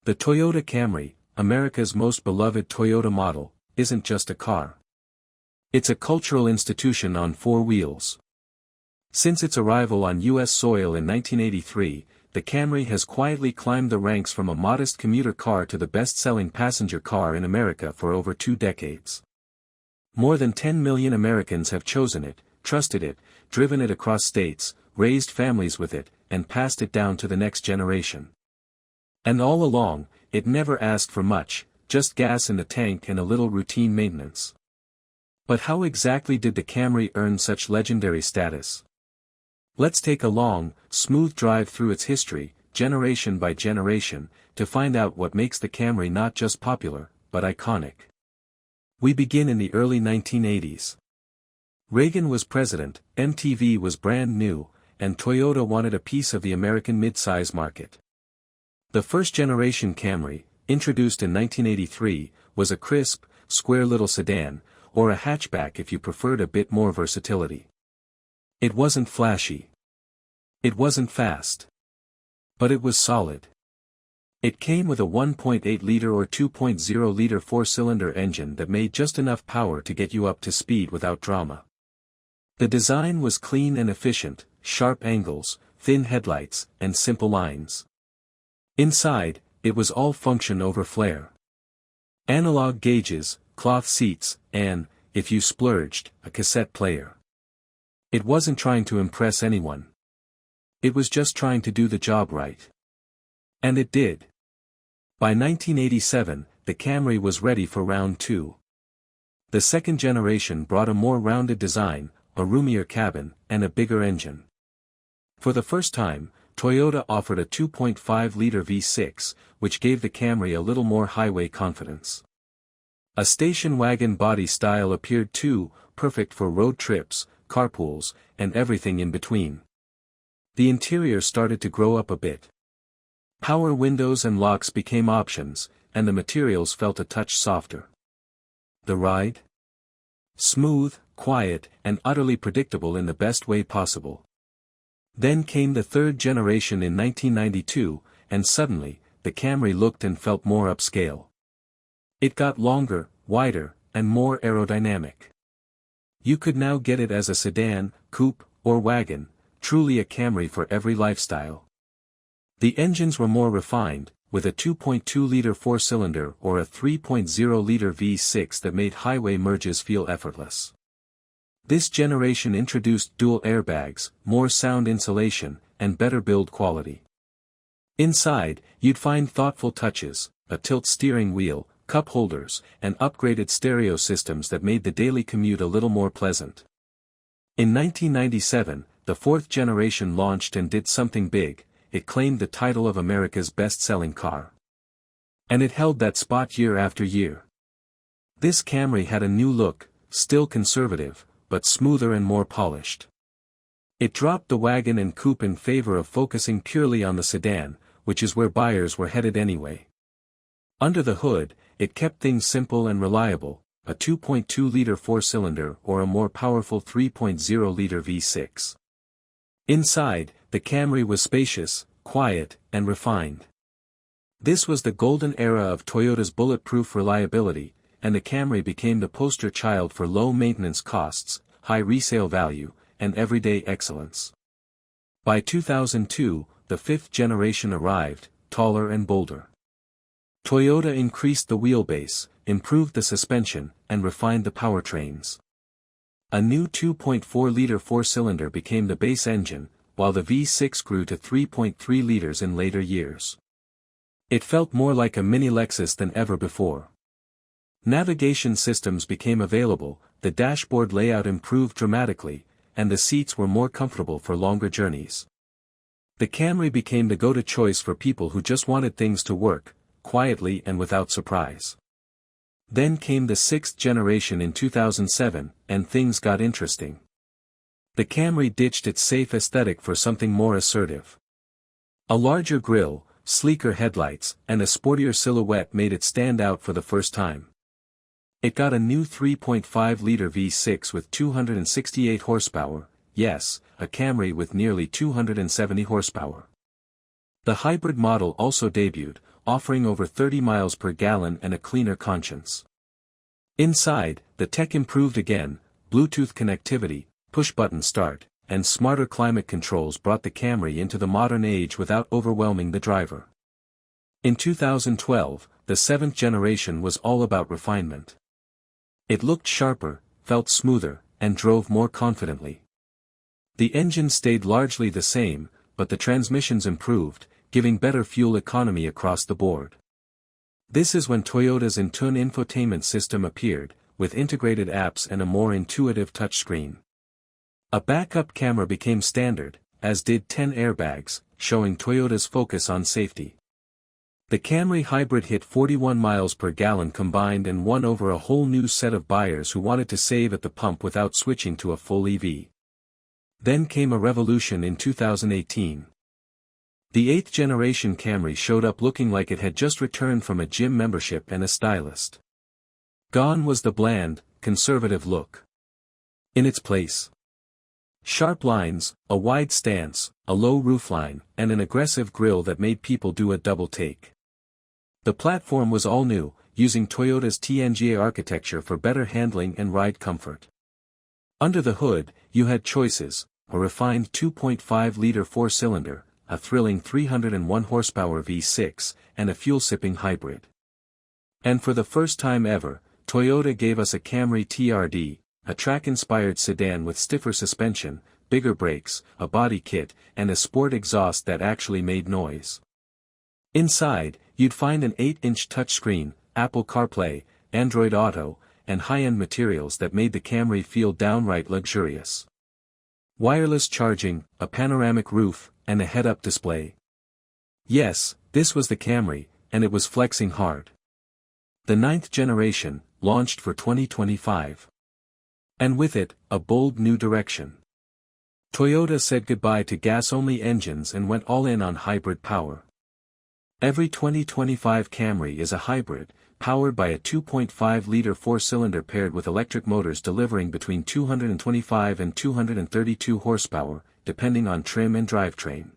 The Toyota Camry, America's most beloved Toyota model, isn't just a car. It's a cultural institution on four wheels. Since its arrival on U.S. soil in 1983, the Camry has quietly climbed the ranks from a modest commuter car to the best-selling passenger car in America for over 2 decades. More than 10 million Americans have chosen it, trusted it, driven it across states, raised families with it, and passed it down to the next generation. And all along, it never asked for much, just gas in the tank and a little routine maintenance. But how exactly did the Camry earn such legendary status? Let's take a long, smooth drive through its history, generation by generation, to find out what makes the Camry not just popular, but iconic. We begin in the early 1980s. Reagan was president, MTV was brand new, and Toyota wanted a piece of the American midsize market. The first-generation Camry, introduced in 1983, was a crisp, square little sedan, or a hatchback if you preferred a bit more versatility. It wasn't flashy. It wasn't fast. But it was solid. It came with a 1.8-liter or 2.0-liter four-cylinder engine that made just enough power to get you up to speed without drama. The design was clean and efficient, sharp angles, thin headlights, and simple lines. Inside, it was all function over flair. Analog gauges, cloth seats, and, if you splurged, a cassette player. It wasn't trying to impress anyone. It was just trying to do the job right. And it did. By 1987, the Camry was ready for round 2. The second generation brought a more rounded design, a roomier cabin, and a bigger engine. For the first time, Toyota offered a 2.5-liter V6, which gave the Camry a little more highway confidence. A station wagon body style appeared too, perfect for road trips, carpools, and everything in between. The interior started to grow up a bit. Power windows and locks became options, and the materials felt a touch softer. The ride? Smooth, quiet, and utterly predictable in the best way possible. Then came the third generation in 1992, and suddenly, the Camry looked and felt more upscale. It got longer, wider, and more aerodynamic. You could now get it as a sedan, coupe, or wagon, truly a Camry for every lifestyle. The engines were more refined, with a 2.2-liter four-cylinder or a 3.0-liter V6 that made highway merges feel effortless. This generation introduced dual airbags, more sound insulation, and better build quality. Inside, you'd find thoughtful touches, a tilt steering wheel, cup holders, and upgraded stereo systems that made the daily commute a little more pleasant. In 1997, the fourth generation launched and did something big. It claimed the title of America's best-selling car. And it held that spot year after year. This Camry had a new look, still conservative, but smoother and more polished. It dropped the wagon and coupe in favor of focusing purely on the sedan, which is where buyers were headed anyway. Under the hood, it kept things simple and reliable, a 2.2-liter four-cylinder or a more powerful 3.0-liter V6. Inside, the Camry was spacious, quiet, and refined. This was the golden era of Toyota's bulletproof reliability, and the Camry became the poster child for low maintenance costs, high resale value, and everyday excellence. By 2002, the fifth generation arrived, taller and bolder. Toyota increased the wheelbase, improved the suspension, and refined the powertrains. A new 2.4-liter four-cylinder became the base engine, while the V6 grew to 3.3 liters in later years. It felt more like a mini Lexus than ever before. Navigation systems became available, the dashboard layout improved dramatically, and the seats were more comfortable for longer journeys. The Camry became the go-to choice for people who just wanted things to work, quietly and without surprise. Then came the sixth generation in 2007, and things got interesting. The Camry ditched its safe aesthetic for something more assertive. A larger grille, sleeker headlights, and a sportier silhouette made it stand out for the first time. It got a new 3.5-liter V6 with 268 horsepower, yes, a Camry with nearly 270 horsepower. The hybrid model also debuted, offering over 30 miles per gallon and a cleaner conscience. Inside, the tech improved again. Bluetooth connectivity, push-button start, and smarter climate controls brought the Camry into the modern age without overwhelming the driver. In 2012, the 7th generation was all about refinement. It looked sharper, felt smoother, and drove more confidently. The engine stayed largely the same, but the transmissions improved, giving better fuel economy across the board. This is when Toyota's Entune infotainment system appeared, with integrated apps and a more intuitive touchscreen. A backup camera became standard, as did 10 airbags, showing Toyota's focus on safety. The Camry hybrid hit 41 miles per gallon combined and won over a whole new set of buyers who wanted to save at the pump without switching to a full EV. Then came a revolution in 2018. The 8th generation Camry showed up looking like it had just returned from a gym membership and a stylist. Gone was the bland, conservative look. In its place, sharp lines, a wide stance, a low roofline, and an aggressive grille that made people do a double take. The platform was all new, using Toyota's TNGA architecture for better handling and ride comfort. Under the hood, you had choices: a refined 2.5-liter four-cylinder, a thrilling 301 horsepower V6, and a fuel-sipping hybrid. And for the first time ever, Toyota gave us a Camry TRD, a track-inspired sedan with stiffer suspension, bigger brakes, a body kit, and a sport exhaust that actually made noise. Inside, you'd find an 8-inch touchscreen, Apple CarPlay, Android Auto, and high-end materials that made the Camry feel downright luxurious. Wireless charging, a panoramic roof, and a head-up display. Yes, this was the Camry, and it was flexing hard. The 9th generation, launched for 2025. And with it, a bold new direction. Toyota said goodbye to gas-only engines and went all in on hybrid power. Every 2025 Camry is a hybrid, powered by a 2.5-liter four-cylinder paired with electric motors delivering between 225 and 232 horsepower, depending on trim and drivetrain.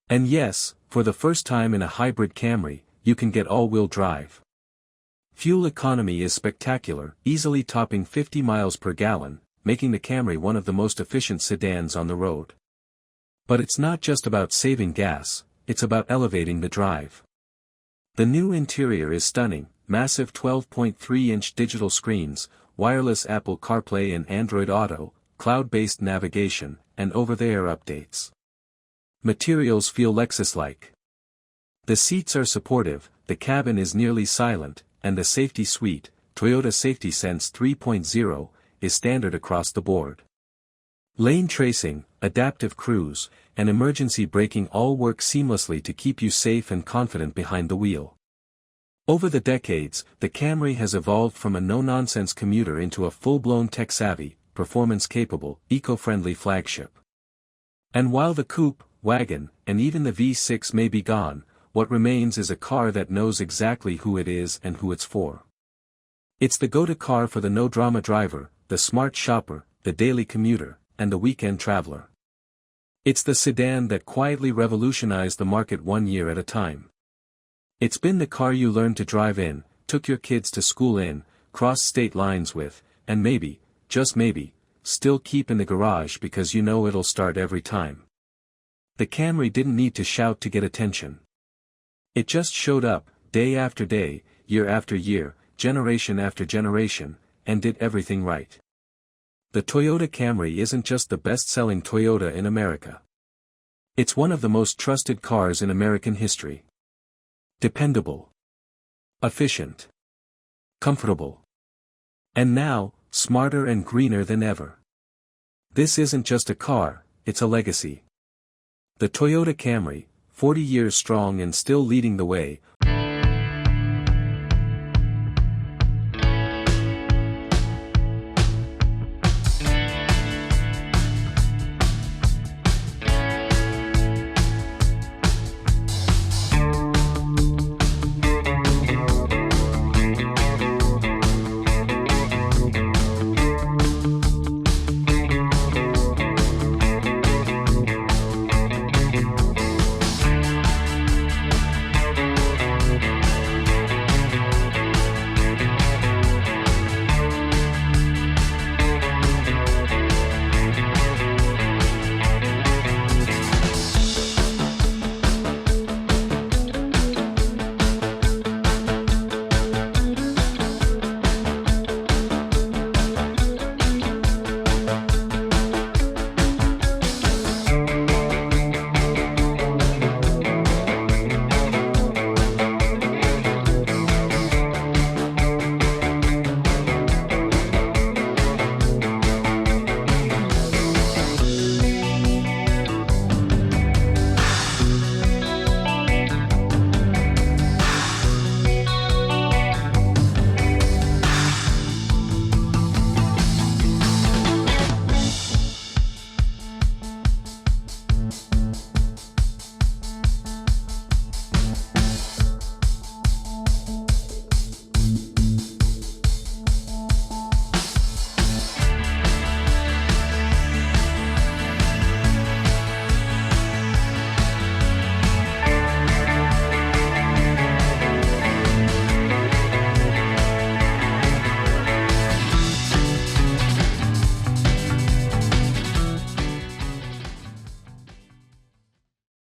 And yes, for the first time in a hybrid Camry, you can get all-wheel drive. Fuel economy is spectacular, easily topping 50 miles per gallon, making the Camry one of the most efficient sedans on the road. But it's not just about saving gas, it's about elevating the drive. The new interior is stunning: massive 12.3-inch digital screens, wireless Apple CarPlay and Android Auto, cloud-based navigation, and over-the-air updates. Materials feel Lexus-like. The seats are supportive, the cabin is nearly silent, and the safety suite, Toyota Safety Sense 3.0, is standard across the board. Lane tracing, adaptive cruise, and emergency braking all work seamlessly to keep you safe and confident behind the wheel. Over the decades, the Camry has evolved from a no-nonsense commuter into a full-blown tech-savvy, performance-capable, eco-friendly flagship. And while the coupe, wagon, and even the V6 may be gone, what remains is a car that knows exactly who it is and who it's for. It's the go-to car for the no-drama driver, the smart shopper, the daily commuter, and the weekend traveler. It's the sedan that quietly revolutionized the market 1 year at a time. It's been the car you learned to drive in, took your kids to school in, crossed state lines with, and maybe, just maybe, still keep in the garage because you know it'll start every time. The Camry didn't need to shout to get attention. It just showed up, day after day, year after year, generation after generation, and did everything right. The Toyota Camry isn't just the best-selling Toyota in America. It's one of the most trusted cars in American history. Dependable. Efficient. Comfortable. And now, smarter and greener than ever. This isn't just a car, it's a legacy. The Toyota Camry, 40 years strong and still leading the way,